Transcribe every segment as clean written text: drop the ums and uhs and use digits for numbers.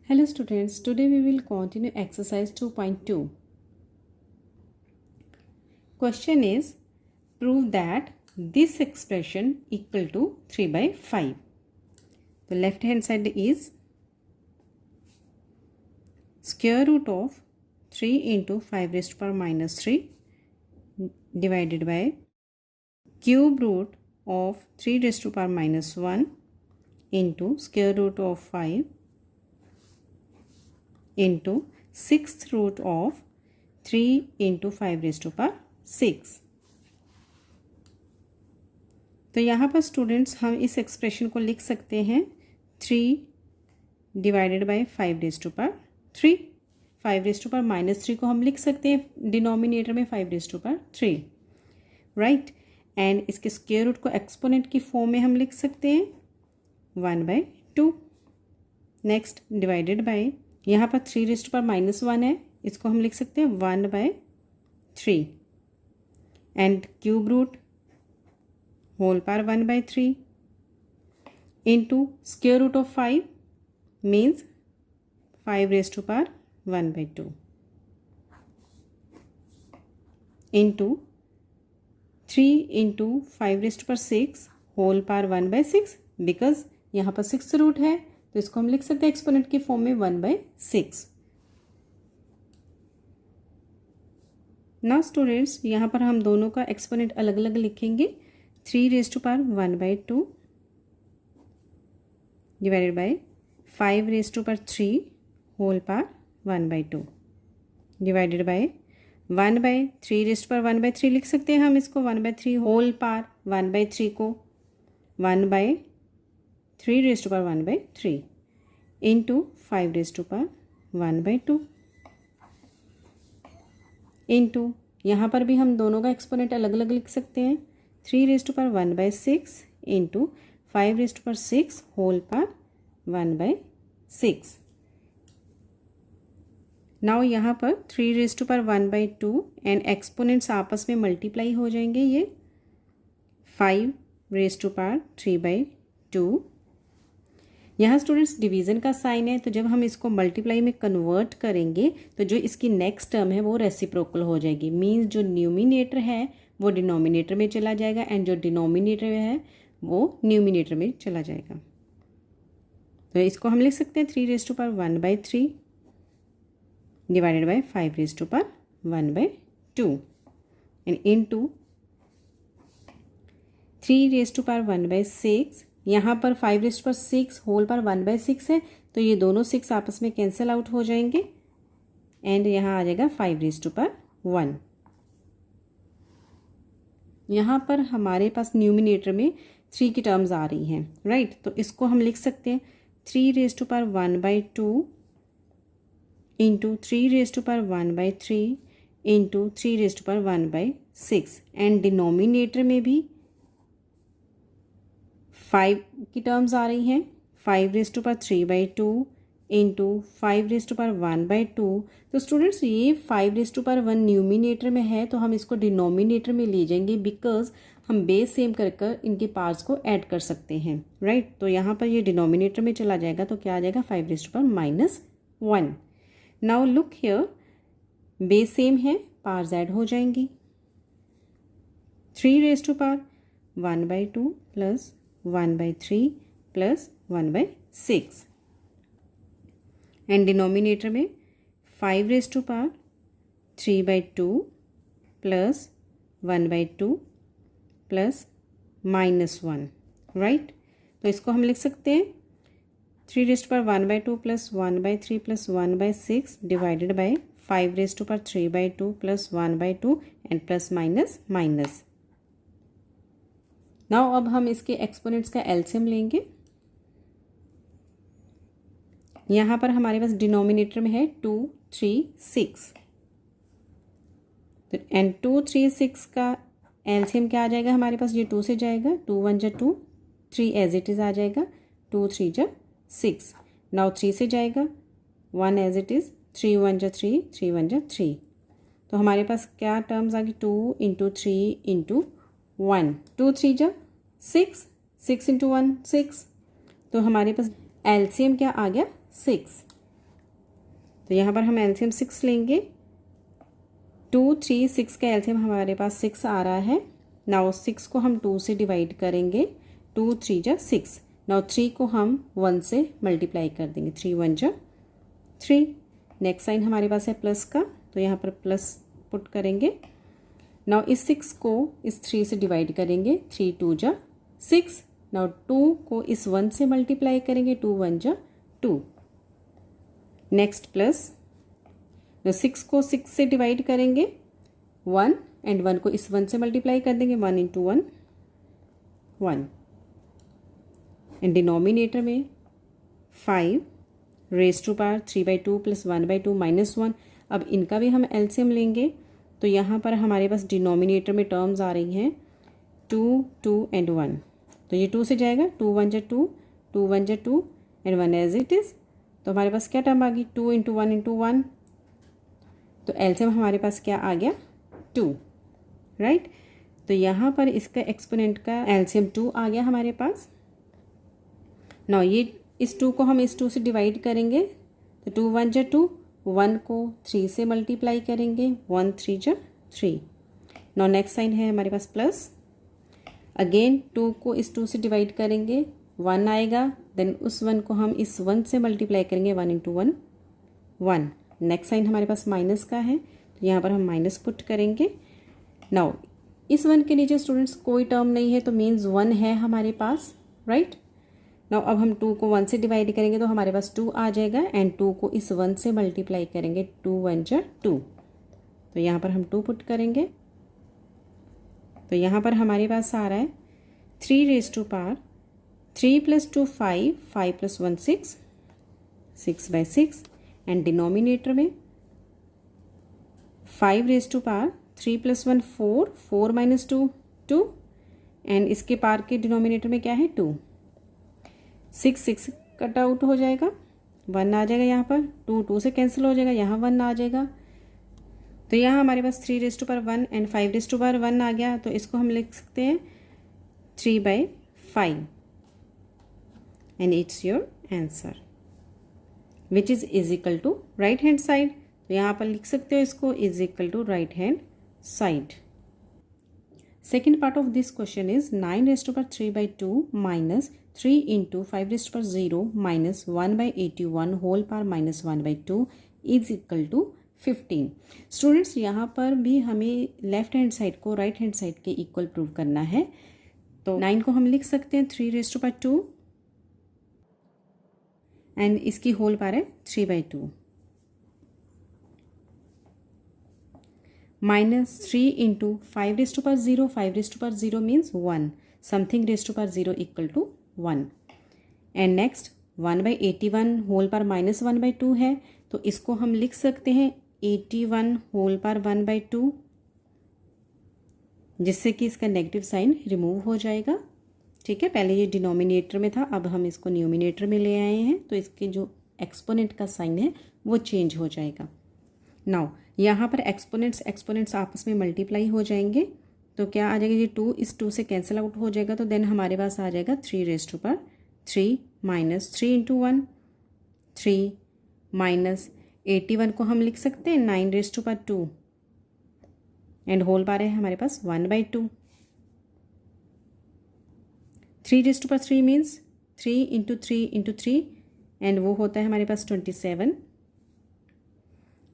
Hello students, today we will continue exercise 2.2. Question is, prove that this expression equal to 3 by 5. The left hand side is square root of 3 into 5 raised to power minus 3 divided by cube root of 3 raised to power minus 1 into square root of 5 into 6th root of 3 into 5 raised to power 6. तो यहाँ पर students हम इस expression को लिख सकते हैं 3 divided by 5 raise to power 3. 5 raise to power minus 3 को हम लिख सकते हैं डिनोमिनेटर में 5 raise to power 3, right. And इसके स्क्वायर रूट को एक्सपोनेंट की फॉर्म में हम लिख सकते हैं 1/2. नेक्स्ट डिवाइडेड बाय यहाँ पर 3 रेज़ टू पावर माइनस 1 है, इसको हम लिख सकते हैं 1/3 and cube root whole power 1/3 into square root of 5 means 5 raise to power 1/2 into 3 into 5 raise to power 6 whole power 1/6. Because यहाँ पर 6 रूट है तो इसको हम लिख सकते हैं एक्सपोनेंट की फॉर्म में 1/6. नाउ स्टूडेंट्स यहाँ पर हम दोनों का एक्सपोनेंट अलग अलग लिखेंगे. 3 raise to power 1/2 divided by 5 raise to power 3 whole power 1/2 divided by 1/3 raise to power 1/3 लिख सकते हैं हम इसको 1/3 होल पावर 1/3 को 1/3 raise to power 1/3 into 5 raise to power 1/2 into यहाँ पर भी हम दोनों का एक्सपोनेंट अलग अलग लिख सकते हैं 3 raise to power 1/6 into 5 raise to power 6 whole power 1/6. Now यहाँ पर 3 raise to power 1/2 and exponents आपस में मल्टीप्लाई हो जाएंगे. ये 5 रेज़ टू पावर 3/2. यहाँ स्टूडेंट्स डिवीज़न का साइन है तो जब हम इसको मल्टीप्लाई में कन्वर्ट करेंगे तो जो इसकी नेक्स्ट टर्म है वो रेसिप्रोकल हो जाएगी. मींस जो न्यूमिनेटर है वो डिनोमिनेटर में चला जाएगा एंड जो डिनोमिनेटर है वो न्यूमिनेटर में चला जाएगा. तो इसको हम लिख सकते हैं 3 raise to power 1/3 divided by 5 raise to power 1/2 and into 3 raise to power 1/6. यहाँ पर 5 raise to power 6 whole power 1/6 है तो ये दोनों 6 आपस में कैंसिल आउट हो जाएंगे एंड यहाँ आ जाएगा 5 रेज़ टू पावर 1. यहाँ पर हमारे पास न्यूमिनेटर में 3 की टर्म्स आ रही हैं, राइट. तो इसको हम लिख सकते हैं 3 raise to power 1/2 into 3 raise to power 1/3 into 3 raise to power 1/6 and denominator में भी 5 की टर्म्स आ रही हैं 5 raise to power 3/2 into 5 raise to power 1/2. तो स्टूडेंट्स ये 5 रेज़ टू पावर 1 न्यूमिनेटर में है तो हम इसको डिनोमिनेटर में ले जाएंगे बिकॉज हम बेस सेम कर इनके पार्ट्स को ऐड कर सकते हैं, राइट. तो यहाँ पर ये डिनोमिनेटर में चला जाएगा तो क्या आ जाएगा 5 raise to power -1. Now look here, base same है, पार्ट्स ऐड हो जाएंगी. 3 raise to power 1/2 plus 1/3 plus 1/6 and denominator में 5 raise to power 3/2 plus 1/2 plus -1, right. तो इसको हम लिख सकते हैं 3 raise to power 1/2 plus 1/3 plus 1/6 divided by 5 raise to power 3/2 plus 1/2 and plus minus. Now अब हम इसके एक्सपोनेंट्स का एलसीएम लेंगे. यहाँ पर हमारे पास डिनोमिनेटर में है 2, 3, 6 एंड 2, 3, 6 का एलसीएम क्या आ जाएगा हमारे पास, ये 2 से जाएगा, 2 1 जा 2, 3 एज इट इज़ आ जाएगा, 2 3 जा 6. नाउ 3 से जाएगा 1 एज इट इज़, 3 1 जा 3, 3 1 जा 3. तो हमारे पास क्या टर्म्स आ गई 2 इंटू 3 इंटू 1, 2 3 जा 6, 6 इंटू 1 6. तो हमारे पास एलसीएम क्या आ गया 6. तो यहाँ पर हम एलसीएम 6 लेंगे। 2 3 6 का एलसीएम हमारे पास 6 आ रहा है। नाउ 6 को हम 2 से डिवाइड करेंगे, 2 3 जा 6। नाउ 3 को हम 1 से मल्टीप्लाई कर देंगे, 3 1 जा 3। नेक्स्ट साइन हमारे पास है प्लस का, तो यहाँ पर प्लस पुट करेंगे। नाउ इस 6 को इस 3 से डिवाइड करेंगे, 3 2 जा 6। नाउ 2 को इस 1 से मल्टीप्लाई करेंगे, 2 1 जा 2। नेक्स्ट प्लस 6 को 6 से डिवाइड करेंगे 1 एंड 1 को इस 1 से मल्टीप्लाई कर देंगे, 1 इंटू 1 1 एंड डिनोमिनेटर में 5 raise to power 3/2 plus 1/2 minus 1। अब इनका भी हम एलसीएम लेंगे, तो यहाँ पर हमारे पास डिनोमिनेटर में टर्म्स आ रही हैं 2 2 एंड 1। तो ये 2 से जाएगा, 2 1 जा 2, 2 1 जा 2 एंड 1 एज इट इज़। तो हमारे पास क्या टर्म आ गई, 2 इंटू 1 इंटू 1। तो एलसीएम हमारे पास क्या आ गया, 2, राइट। तो यहाँ पर इसका एक्सपोनेंट का एलसीएम 2 आ गया हमारे पास। नाउ ये इस 2 को हम इस 2 से डिवाइड करेंगे, तो 2 1 जा 2, 1 को 3 से मल्टीप्लाई करेंगे, 1 3 जा 3। नाउ नेक्स्ट साइन है हमारे पास प्लस। अगेन 2 को इस 2 से डिवाइड करेंगे, 1 आएगा, देन उस 1 को हम इस 1 से मल्टीप्लाई करेंगे, 1 इंटू 1 1। नेक्स्ट साइन हमारे पास माइनस का है, तो यहाँ पर हम माइनस पुट करेंगे। नाउ इस 1 के नीचे स्टूडेंट्स कोई टर्म नहीं है, तो मीन्स 1 है हमारे पास, राइट। नाउ अब हम 2 को 1 से डिवाइड करेंगे, तो हमारे पास 2 आ जाएगा एंड 2 को इस 1 से मल्टीप्लाई करेंगे, 2 1 जा 2। तो यहाँ पर हम 2 पुट करेंगे, तो यहाँ पर हमारे पास आ रहा है 3 raise to power 3 plus 2 5, 5 plus 1 6, 6/6 and denominator में 5 raise to power 3 plus 1 4, 4 minus 2 2 and इसके पार के डिनोमिनेटर में क्या है 2। 6 6 कट आउट हो जाएगा, 1 आ जाएगा यहाँ पर, 2 2 से कैंसिल हो जाएगा, यहाँ 1 आ जाएगा। तो यहाँ हमारे पास 3 raise to power 1 and 5 raise to power 1 आ गया, तो इसको हम लिख सकते हैं 3/5 and it's your answer which is equal to right hand side. तो यहाँ पर लिख सकते हो इसको is equal to right hand side. Second part of this question is 9 raise to power 3/2 minus 3 into 5 raise to power 0 minus 1/81 whole power minus 1/2 is equal to 15। Students यहाँ पर भी हमें लेफ्ट हैंड साइड को right hand side के equal prove करना है। तो 9 को हम लिख सकते हैं 3 रेज टू पावर 2 एंड इसकी होल पावर है 3/2 minus 3 into 5 raise to power 0, 5 raise to power 0 means 1, something raise to power 0 equal to 1 and next 1/81 whole power minus 1/2 है, तो इसको हम लिख सकते हैं 81 होल पावर 1/2, जिससे कि इसका नेगेटिव साइन रिमूव हो जाएगा। ठीक है, पहले ये डिनोमिनेटर में था, अब हम इसको न्यूमिनेटर में ले आए हैं, तो इसके जो एक्सपोनेंट का साइन है वो चेंज हो जाएगा। नाउ यहाँ पर एक्सपोनेंट्स आपस में मल्टीप्लाई हो जाएंगे, तो क्या आ जाएगा, ये 2 इस 2 से कैंसिल आउट हो जाएगा, तो देन हमारे पास आ जाएगा 3 raise to power 3 minus 3 into 1 3 minus 81 को हम लिख सकते हैं 9 raise to power 2 and whole power है हमारे पास 1/2। 3 raise to power 3 means 3 into 3 into 3 and वो होता है हमारे पास 27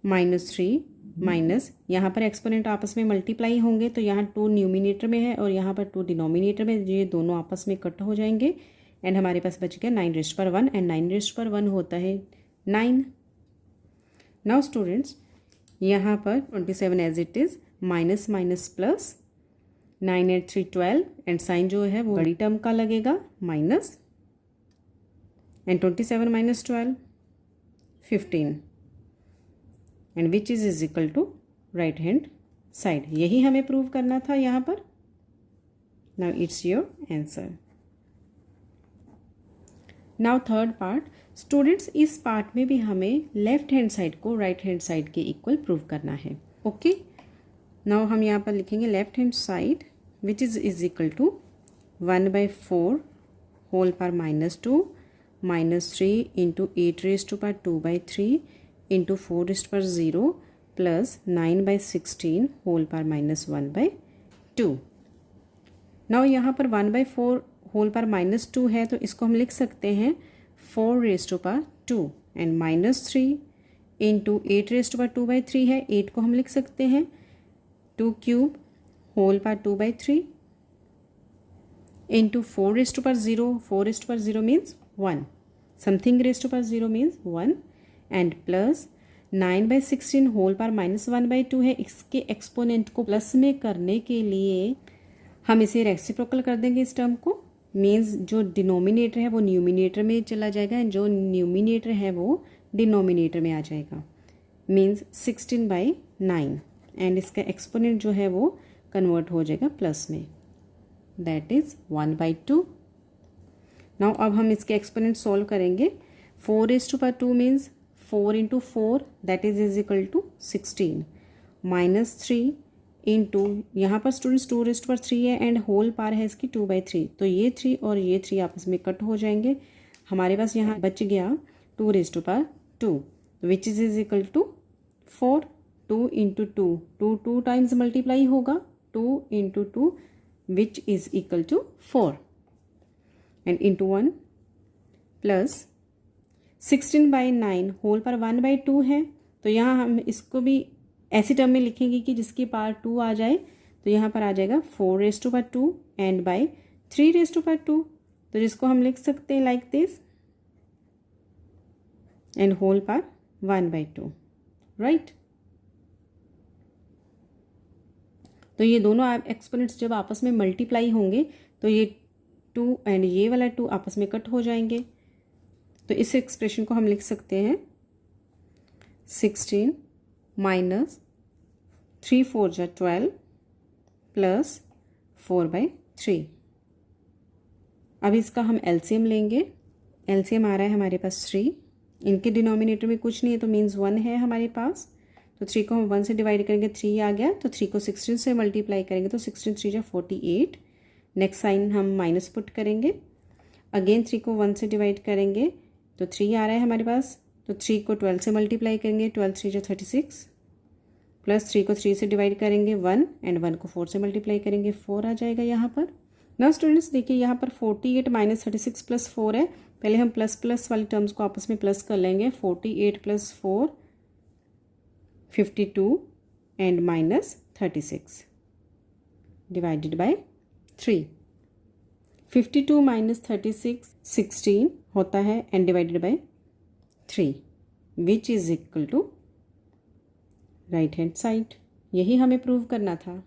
माइनस 3 माइनस, यहाँ पर एक्सपोनेंट आपस में मल्टीप्लाई होंगे, तो यहाँ 2 न्यूमिनेटर में है और यहाँ पर 2 डिनोमिनेटर में, ये दोनों आपस में कट हो जाएंगे एंड हमारे पास बच गया 9 raise to power 1 and 9 raise to power 1 होता है 9। नाउ स्टूडेंट्स यहाँ पर 27 as it is minus minus plus 9 8 3 12 and sign जो है वो बड़ी टर्म का लगेगा minus and 27 minus 12 15 and which is equal to right hand side. यही हमें प्रूव करना था यहाँ पर। Now it's your answer. Now third part students, इस पार्ट में भी हमें लेफ्ट हैंड साइड को राइट हैंड साइड के इक्वल प्रूव करना है। ओके, नाउ हम यहाँ पर लिखेंगे left hand side which is equal to 1/4 whole power minus 2 minus 3 into 8 raise to power 2/3 into 4⁻0 plus 9/16 whole power -1/2। Now यहाँ पर 1/4 होल पावर -2 है, तो इसको हम लिख सकते हैं 4⁻2 एंड -3 इंटू 8⁻2/3 है, 8 को हम लिख सकते हैं 2³ whole power 2/3 into 4⁻0, 4⁻0 means 1, something (0 means 1 and plus 9/16 whole power -1/2 है। इसके एक्सपोनेंट को प्लस में करने के लिए हम इसे रेसिप्रोकल कर देंगे इस टर्म को, मीन्स जो डिनोमिनेटर है वो न्यूमिनेटर में चला जाएगा एंड जो न्यूमिनेटर है वो डिनोमिनेटर में आ जाएगा, मीन्स 16/9 एंड इसका एक्सपोनेंट जो है वो कन्वर्ट हो जाएगा प्लस में, दैट इज़ 1/2। नाउ अब हम इसके एक्सपोनेंट सॉल्व करेंगे। 4⁻2 means 4 into 4 that is equal to 16 -3 into यहाँ पर स्टूडेंट्स 2⁻3 है एंड होल पावर है इसकी 2/3, तो ये 3 और ये 3 आपस में कट हो जाएंगे। हमारे पास यहाँ बच गया 2⁻2 which is equal to 4। 2 into 2 times multiply होगा, 2 into 2 which is equal to 4 and into 1 plus 16/9 whole पर 1/2 है, तो यहाँ हम इसको भी ऐसी टर्म में लिखेंगे कि जिसकी पावर 2 आ जाए, तो यहाँ पर आ जाएगा 4⁻2 एंड बाई 3⁻2, तो जिसको हम लिख सकते हैं like this and whole power 1/2, right. तो ये दोनों एक्सपोनेंट्स जब आपस में मल्टीप्लाई होंगे तो ये 2 एंड ये वाला 2 आपस में कट हो जाएंगे, तो इस एक्सप्रेशन को हम लिख सकते हैं 16 माइनस 3 4 जा 12 प्लस 4/3। अब इसका हम एलसीएम लेंगे। एलसीएम आ रहा है हमारे पास 3, इनके डिनोमिनेटर में कुछ नहीं है तो मीन्स 1 है हमारे पास, तो 3 को हम 1 से डिवाइड करेंगे 3 आ गया, तो 3 को 16 से मल्टीप्लाई करेंगे तो 16 3 जा 48। नेक्स्ट साइन हम माइनस पुट करेंगे, अगेन 3 को 1 से डिवाइड करेंगे तो 3 आ रहा है हमारे पास, तो 3 को 12 से मल्टीप्लाई करेंगे 12 3 जा 36 प्लस 3 को 3 से डिवाइड करेंगे 1 एंड 1 को 4 से मल्टीप्लाई करेंगे 4 आ जाएगा यहाँ पर। ना स्टूडेंट्स देखिए यहाँ पर 48 माइनस 36 प्लस 4 है, पहले हम प्लस प्लस वाली टर्म्स को आपस में प्लस कर लेंगे। 48 plus 4 52 and minus 36 divided by 3। 52 minus 36 16 होता है and divided by 3 which is equal to right hand side. यही हमें प्रूव करना था।